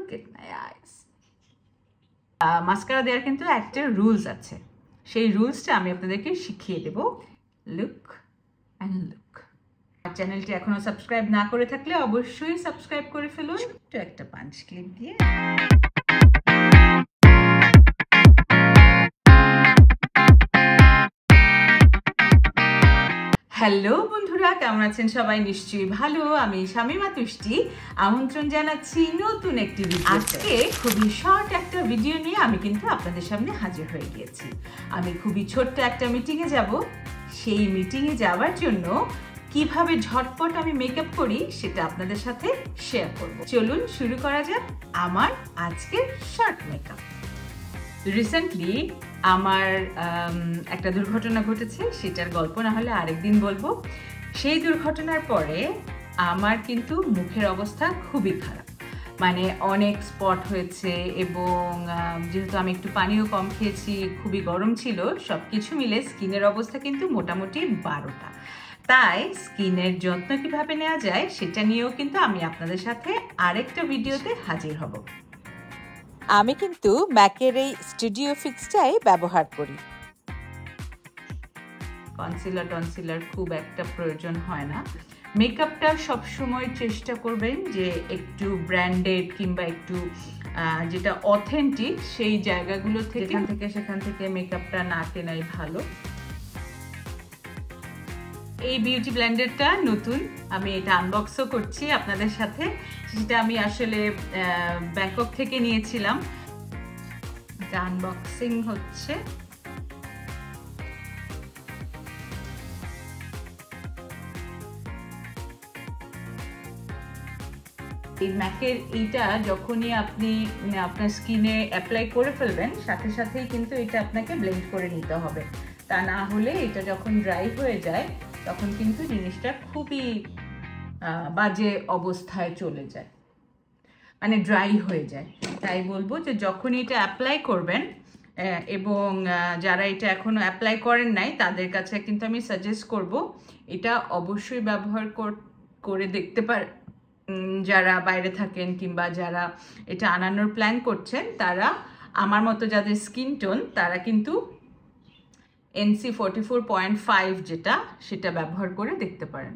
Look at my eyes. Mascara দেওয়ার কিন্তু একটা রুলস আছে, সেই রুলসটা আমি আপনাদেরকে শিখিয়ে দেব। Look and look. চ্যানেলটি এখনো সাবস্ক্রাইব না করে থাকলে অবশ্যই সাবস্ক্রাইব করে ফেলুন। তো একটা পাঞ্চ ক্লিপ দিয়ে হ্যালো বন্ধুরা, কেমন আছেন সবাই? নিশ্চয়ই ভালো। আমি শামিমা তুষ্টি আমন্ত্রণ জানাচ্ছি নতুন একটি ভিডিও। আজকে খুবই শর্ট একটা ভিডিও নিয়ে আমি কিন্তু আপনাদের সামনে হাজির হয়ে গিয়েছি। আমি খুবই ছোট্ট একটা মিটিংয়ে যাব। সেই মিটিংয়ে যাওয়ার জন্য কিভাবে ঝটপট আমি মেকআপ করি সেটা আপনাদের সাথে শেয়ার করব। চলুন শুরু করা যাক আমার আজকের শর্ট মেকআপ। রিসেন্টলি আমার একটা দুর্ঘটনা ঘটেছে, সেটার গল্প না হলে আরেকদিন বলবো। সেই দুর্ঘটনার পরে আমার কিন্তু মুখের অবস্থা খুবই খারাপ, মানে অনেক স্পট হয়েছে এবং যেহেতু আমি একটু পানিও কম খেয়েছি, খুবই গরম ছিল, সব কিছু মিলে স্কিনের অবস্থা কিন্তু মোটামুটি 12টা। তাই স্কিনের যত্ন কিভাবে নেওয়া যায় সেটা নিয়েও কিন্তু আমি আপনাদের সাথে আরেকটা ভিডিওতে হাজির হব। আমি কিন্তু ম্যাকের এই স্টুডিও ফিক্সটাই ব্যবহার করি। কনসিলার খুব একটা প্রয়োজন হয় না। মেকআপটা সবসময় চেষ্টা করবেন যে একটু ব্র্যান্ডেড কিংবা একটু যেটা অথেন্টিক সেই জায়গাগুলো থেকে সেখান থেকে মেকআপটা না কেনাই ভালো। এই বিউটি ব্লেন্ডারটা নতুন, আমি এটা আনবক্সও করছি আপনাদের সাথে। সেটা আমি আসলে ব্যাংকক থেকে নিয়েছিলাম। এটা আনবক্সিং হচ্ছে। এই ম্যাকের এইটা যখনই আপনি আপনার স্কিনে অ্যাপ্লাই করে ফেলবেন, সাথে সাথেই কিন্তু এটা আপনাকে ব্লেন্ড করে নিতে হবে। তা না হলে এটা যখন ড্রাই হয়ে যায় তখন কিন্তু জিনিসটা খুবই বাজে অবস্থায় চলে যায়, মানে ড্রাই হয়ে যায়। তাই বলবো যে যখন এটা অ্যাপ্লাই করবেন, এবং যারা এটা এখনো অ্যাপ্লাই করেন নাই তাদের কাছে কিন্তু আমি সাজেস্ট করব এটা অবশ্যই ব্যবহার করে দেখতে পারেন। যারা বাইরে থাকেন কিংবা যারা এটা আনানোর প্ল্যান করছেন, তারা আমার মতো যাদের স্কিন টোন, তারা কিন্তু NC 44.5 যেটা, সেটা ব্যবহার করে দেখতে পারেন।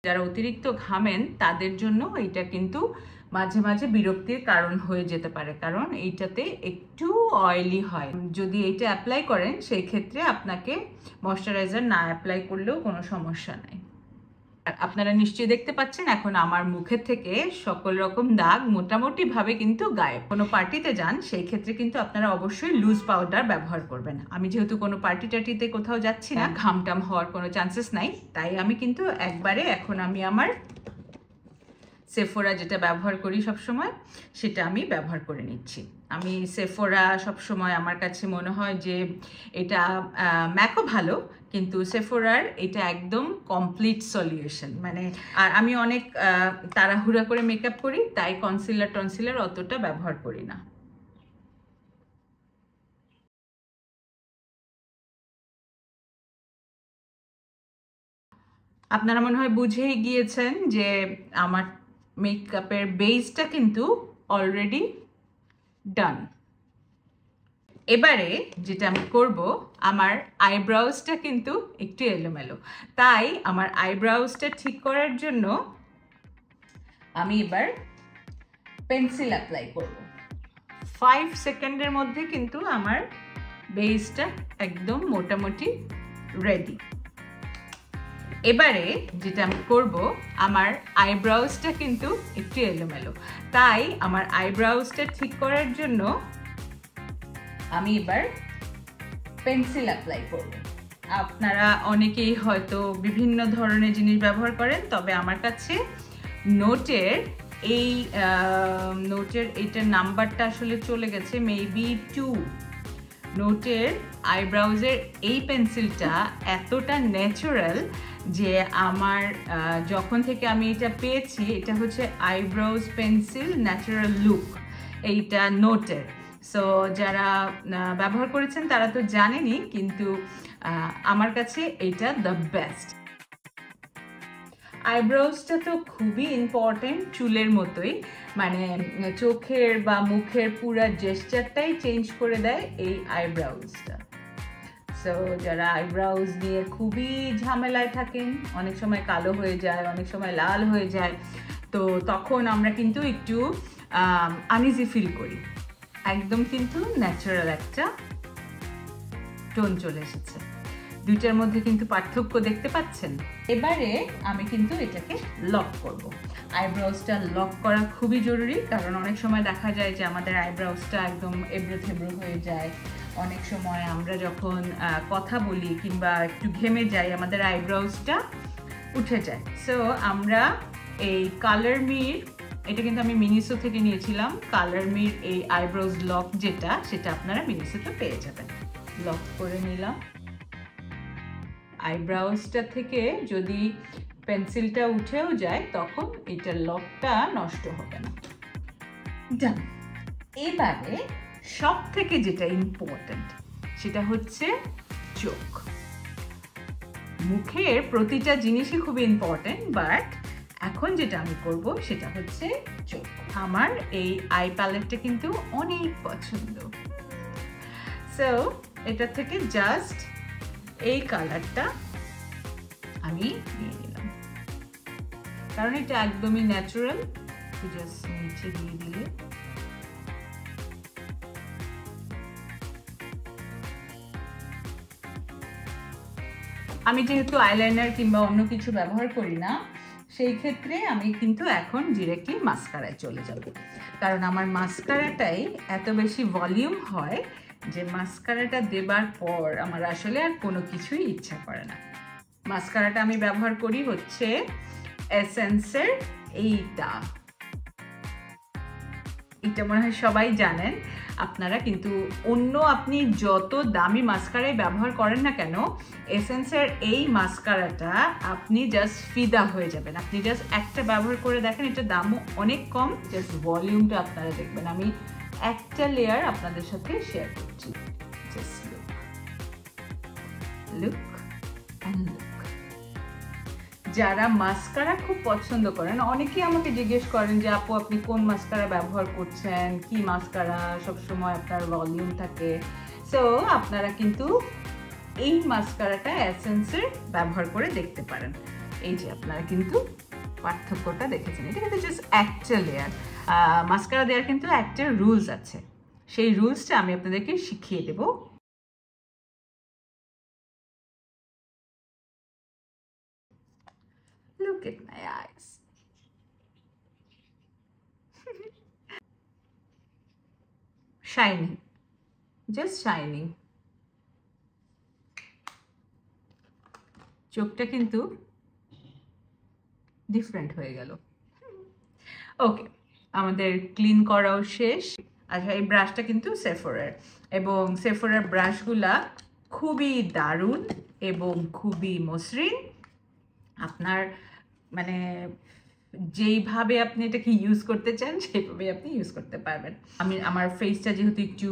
যারা অতিরিক্ত ঘামেন তাদের জন্য এটা কিন্তু মাঝে মাঝে বিরক্তির কারণ হয়ে যেতে পারে, কারণ এইটাতে একটু অয়েলি হয়। যদি এটা অ্যাপ্লাই করেন সেই ক্ষেত্রে আপনাকে ময়শ্চারাইজার না অ্যাপ্লাই করলেও কোনো সমস্যা নাই। আপনারা নিশ্চয়ই দেখতে পাচ্ছেন এখন আমার মুখের থেকে সকল রকম দাগ মোটামুটি ভাবে কিন্তু গায়েব। কোনো পার্টিতে যান সেই ক্ষেত্রে কিন্তু আপনারা অবশ্যই লুজ পাউডার ব্যবহার করবেন। আমি যেহেতু কোনো পার্টি টার্টিতে কোথাও যাচ্ছি না, ঘামটাম হওয়ার কোনো চান্সেস নাই, তাই আমি কিন্তু একবারে এখন আমি আমার সেফোরা যেটা ব্যবহার করি সবসময়, সেটা আমি ব্যবহার করে নিচ্ছি। আমি সেফোরা সবসময় আমার কাছে মনে হয় যে এটা ম্যাকও ভালো, কিন্তু সেফোরার এটা একদম কমপ্লিট সলিউশন। মানে আর আমি অনেক তাড়াহুড়া করে মেকআপ করি, তাই কনসিলার অতটা ব্যবহার করি না। আপনারা মনে হয় বুঝেই গিয়েছেন যে আমার মেকআপের বেসটা কিন্তু অলরেডি ডান। এবারে যেটা আমি করব, আমার আইব্রাউজটা কিন্তু একটু এলোমেলো, তাই আমার আইব্রাউজটা ঠিক করার জন্য আমি এবার পেন্সিল অ্যাপ্লাই করব। 5 সেকেন্ডের মধ্যে কিন্তু আমার বেসটা একদম মোটামুটি রেডি। এবারে যেটা আমি করব, আমার আইব্রাউজটা কিন্তু একটু এলোমেলো, তাই আমার আইব্রাউজটা ঠিক করার জন্য আমি এবার পেন্সিল অ্যাপ্লাই করব। আপনারা অনেকেই হয়তো বিভিন্ন ধরনের জিনিস ব্যবহার করেন, তবে আমার কাছে নোটের এইটার নাম্বারটা আসলে চলে গেছে, মেবি 2। নোটের আইব্রাউজের এই পেন্সিলটা এতটা ন্যাচারাল যে আমার যখন থেকে আমি এটা পেয়েছি, এটা হচ্ছে আইব্রাউজ পেন্সিল ন্যাচারাল লুক, এইটা নোটের। সো যারা ব্যবহার করেছেন তারা তো জানেনই, কিন্তু আমার কাছে এটা দ্য বেস্ট। আইব্রোজটা তো খুবই ইম্পর্টেন্ট, চুলের মতোই, মানে চোখের বা মুখের পুরো জেস্টারটাই চেঞ্জ করে দেয় এই আইব্রোজটা। সো যারা আইব্রোজ নিয়ে খুবই ঝামেলায় থাকেন, অনেক সময় কালো হয়ে যায়, অনেক সময় লাল হয়ে যায়, তো তখন আমরা কিন্তু একটু আনইজি ফিল করি। একদম কিন্তু ন্যাচারাল একটা টোন চলে এসেছে, দুইটার মধ্যে কিন্তু পার্থক্য দেখতে পাচ্ছেন। এবারে আমি কিন্তু এটাকে লক করব। আইব্রোজটা লক করা খুবই জরুরি, কারণ অনেক সময় দেখা যায় যে আমাদের আইব্রোজটা একদম এবড়ো থেবড়ো হয়ে যায়। অনেক সময় আমরা যখন কথা বলি কিংবা একটু ঘেমে যাই, আমাদের আইব্রোজটা উঠে যায়। সো আমরা এই কালার মির, এটা কিন্তু আমি মিনিসো থেকে নিয়েছিলাম, কালার মির এই আইব্রোজ লক যেটা, সেটা আপনারা মিনিসোতে পেয়ে যাবেন। লক করে নিলাম। আইব্রোজটা থেকে যদি পেন্সিলটা উঠেও যায় তখন এটার লকটা নষ্ট হবে না। ডান। এবারে সব থেকে যেটা ইম্পর্টেন্ট সেটা হচ্ছে চোখ। মুখের প্রতিটা জিনিসই খুবই ইম্পর্টেন্ট, বাট এখন যেটা আমি করব সেটা হচ্ছে চোখ। আমার এই আই প্যালেটটা কিন্তু অনেক পছন্দ। সো এটা থেকে জাস্ট এই কালারটা আমি নিয়ে নিলাম, কারণ এটা একদমই ন্যাচারাল। জাস্ট নিচে দিয়ে দিলে আমি যেহেতু আইলাইনার কিংবা অন্য কিছু ব্যবহার করি না, সেই ক্ষেত্রে আমি কিন্তু এখন ডিরেক্টলি মাস্কারায় চলে যাব, কারণ আমার মাস্কারাটাই এত বেশি ভলিউম হয় যে মাস্কারাটা দেবার পর আমার আসলে আর কোনো কিছুই ইচ্ছা করে না। মাস্কারাটা আমি ব্যবহার করি হচ্ছে এসেন্সের এইটা মনে হয় সবাই জানেন আপনারা, কিন্তু অন্য আপনি যত দামি মাস্কারাই ব্যবহার করেন না কেন, এসেন্সের এই মাস্কারাটা আপনি জাস্ট ফিদা হয়ে যাবেন। আপনি জাস্ট একটা ব্যবহার করে দেখেন, এটা দামও অনেক কম, জাস্ট ভলিউমটা আপনারা দেখবেন। আমি একটা লেয়ার আপনাদের সাথে শেয়ার করছি। Just look and look. যারা মাস্কারা খুব পছন্দ করেন, অনেকেই আমাকে জিজ্ঞেস করেন যে আপু আপনি কোন মাস্কারা ব্যবহার করছেন, কি মাস্কারা সবসময় আপনার ভলিউম থাকে। সো আপনারা কিন্তু এই মাস্কারাটা এসেন্সের ব্যবহার করে দেখতে পারেন। এই যে আপনারা কিন্তু পার্থক্যটা দেখেছেন, এটা কিন্তু জাস্ট একটা লেয়ার। মাস্কারা দেওয়ার কিন্তু একটা রুলস আছে, সেই রুলসটা আমি আপনাদেরকে শিখিয়ে দেবো। Look at my eyes. Shining. Just shining. চোখটা কিন্তু ডিফারেন্ট হয়ে গেল। ওকে, আমাদের ক্লিন করাও শেষ। আচ্ছা, এই ব্রাশটা কিন্তু সেফোরার, এবং সেফোরার ব্রাশগুলা খুবই দারুণ এবং খুবই মসৃণ। আপনার মানে যেইভাবে আপনি এটাকে ইউজ করতে চান সেইভাবে আপনি ইউজ করতে পারবেন। আমার ফেসটা যেহেতু একটু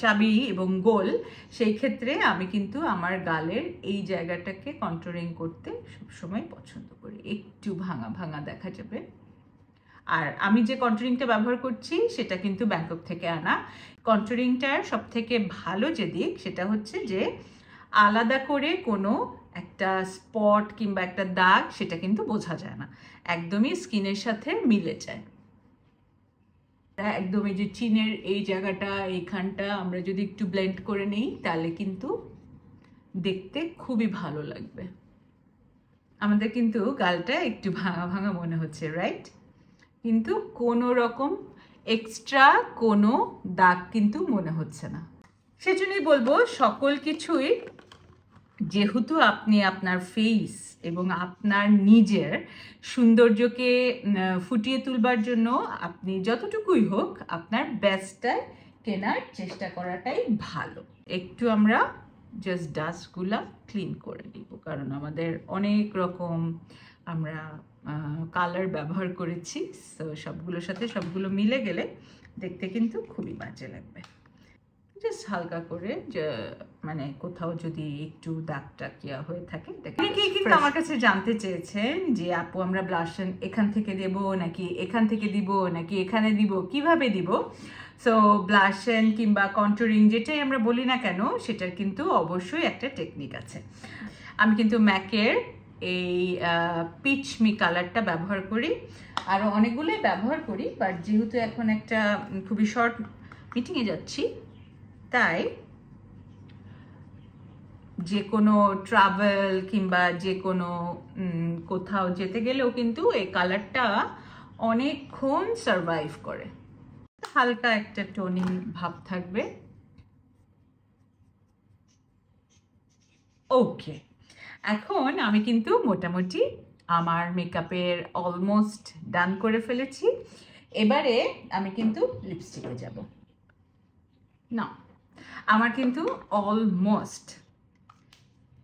চাবি এবং গোল, সেই ক্ষেত্রে আমি কিন্তু আমার গালের এই জায়গাটাকে কন্ট্রোলিং করতে সবসময় পছন্দ করি, একটু ভাঙা ভাঙা দেখা যাবে। আর আমি যে কন্ট্রোলিংটা ব্যবহার করছি সেটা কিন্তু ব্যাংকক থেকে আনা। কন্ট্রোলিংটার সব থেকে ভালো যে দিক সেটা হচ্ছে যে আলাদা করে কোনো একটা স্পট কিংবা একটা দাগ সেটা কিন্তু বোঝা যায় না, একদমই স্কিনের সাথে মিলে যায়। একদমই যে চিনের এই জায়গাটা, এইখানটা আমরা যদি একটু ব্লেন্ড করে নিই তাহলে কিন্তু দেখতে খুবই ভালো লাগবে। আমাদের কিন্তু গালটা একটু ভাঙা ভাঙা মনে হচ্ছে, রাইট? কিন্তু কোনো রকম এক্সট্রা কোনো দাগ কিন্তু মনে হচ্ছে না। সেজন্যই বলবো সকল কিছুই যেহেতু আপনি আপনার ফেস এবং আপনার নিজের সৌন্দর্যকে ফুটিয়ে তুলবার জন্য আপনি যতটুকুই হোক আপনার বেস্টটা কেনার চেষ্টা করাটাই ভালো। একটু আমরা জাস্ট ডাস্টগুলা ক্লিন করে নিব, কারণ আমাদের অনেক রকম আমরা কালার ব্যবহার করেছি। সো সবগুলোর সাথে সবগুলো মিলে গেলে দেখতে কিন্তু খুবই বাজে লাগবে। জাস্ট হালকা করে যে মানে কোথাও যদি একটু দাগ টাকিয়া হয়ে থাকে, অনেকেই কিন্তু আমার কাছে জানতে চেয়েছেন যে আপু আমরা ব্লাশন এখান থেকে দেব নাকি এখান থেকে দিব নাকি এখানে দিব, কিভাবে দিব। সো ব্লাশন কিংবা কন্টুরিং যেটাই আমরা বলি না কেন, সেটার কিন্তু অবশ্যই একটা টেকনিক আছে। আমি কিন্তু ম্যাকের এই পিচ মি কালারটা ব্যবহার করি, আরও অনেকগুলোই ব্যবহার করি, বাট যেহেতু এখন একটা খুবই শর্ট মিটিংয়ে যাচ্ছি, তাই যে কোনো ট্রাভেল কিংবা যে কোনো কোথাও যেতে গেলেও কিন্তু এই কালারটা অনেকক্ষণ সারভাইভ করে। হালকা একটা টোনিং ভাব থাকবে। ওকে, এখন আমি কিন্তু মোটামুটি আমার মেকআপের অলমোস্ট ডান করে ফেলেছি। এবারে আমি কিন্তু লিপস্টিকে যাব না। আমার কিন্তু অলমোস্ট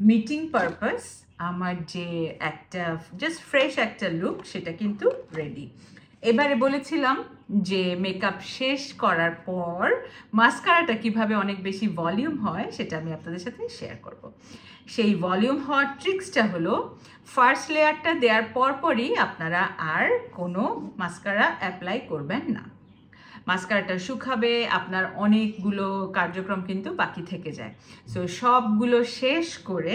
মিটিং পারপাস আমার যে একটা জাস্ট ফ্রেশ একটা লুক সেটা কিন্তু রেডি। এবারে বলেছিলাম যে মেকআপ শেষ করার পর মাস্কারাটা কিভাবে অনেক বেশি ভলিউম হয় সেটা আমি আপনাদের সাথে শেয়ার করব। সেই ভলিউম হওয়ার ট্রিক্সটা হলো ফার্স্ট লেয়ারটা দেওয়ার পরপরই আপনারা আর কোনো মাস্কারা অ্যাপ্লাই করবেন না। মাস্কারাটা শুকাবে, আপনার অনেকগুলো কার্যক্রম কিন্তু বাকি থেকে যায়। সো সবগুলো শেষ করে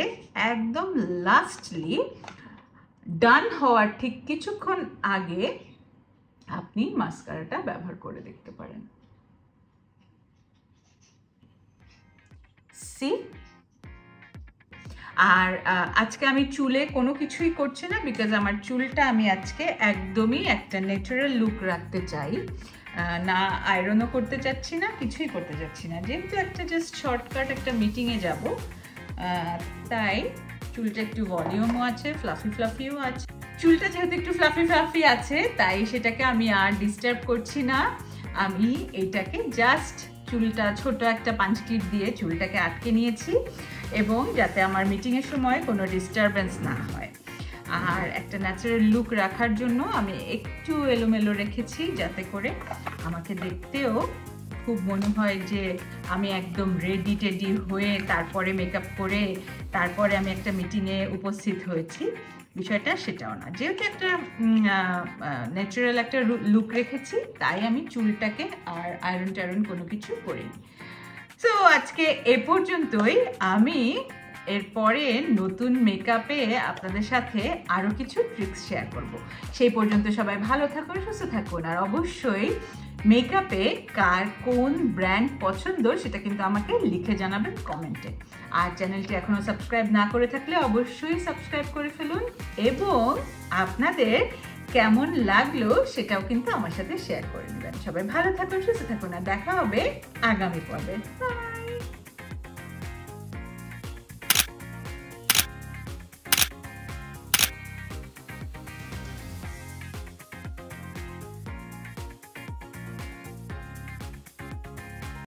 একদম লাস্টলি ডান হওয়ার ঠিক কিছুক্ষণ আগে আপনি মাস্কারাটা ব্যবহার করে দেখতে পারেন। সি আর আজকে আমি চুলে কোনো কিছুই করছি না, বিকজ আমার চুলটা আমি আজকে একদমই একটা ন্যাচারাল লুক রাখতে চাই না। আয়রনও করতে চাচ্ছি না, কিছুই করতে চাচ্ছি না, যেহেতু একটা জাস্ট শর্টকাট একটা মিটিংয়ে যাব। তাই চুলটা একটু ভলিউমও আছে, ফ্লাফি ফ্লাফিও আছে। চুলটা যেহেতু একটু ফ্লাফি ফ্লাফি আছে, তাই সেটাকে আমি আর ডিস্টার্ব করছি না। আমি এইটাকে জাস্ট চুলটা ছোট একটা পাঞ্চ ক্লিপ দিয়ে চুলটাকে আটকে নিয়েছি, এবং যাতে আমার মিটিংয়ের সময় কোনো ডিস্টারবেন্স না হয়। আর একটা ন্যাচারাল লুক রাখার জন্য আমি একটু এলোমেলো রেখেছি, যাতে করে আমাকে দেখতেও খুব মনে হয় যে আমি একদম রেডি টেডি হয়ে তারপরে মেকআপ করে তারপরে আমি একটা মিটিংয়ে উপস্থিত হয়েছি। বিষয়টা সেটাও না, যেহেতু একটা ন্যাচারাল একটা লুক রেখেছি, তাই আমি চুলটাকে আর আয়রন টায়রন কোনো কিছু করিনি। সো আজকে এ পর্যন্তই। আমি এরপরে নতুন মেকআপে আপনাদের সাথে আরও কিছু ট্রিক্স শেয়ার করব। সেই পর্যন্ত সবাই ভালো থাকুন, সুস্থ থাকুন, আর অবশ্যই মেকআপে কার কোন ব্র্যান্ড পছন্দ সেটা কিন্তু আমাকে লিখে জানাবেন কমেন্টে। আর চ্যানেলটি এখনও সাবস্ক্রাইব না করে থাকলে অবশ্যই সাবস্ক্রাইব করে ফেলুন, এবং আপনাদের কেমন লাগলো সেটাও কিন্তু আমার সাথে শেয়ার করে নেবেন। সবাই ভালো থাকুন, সুস্থ থাকুন, আর দেখা হবে আগামী পর্বে।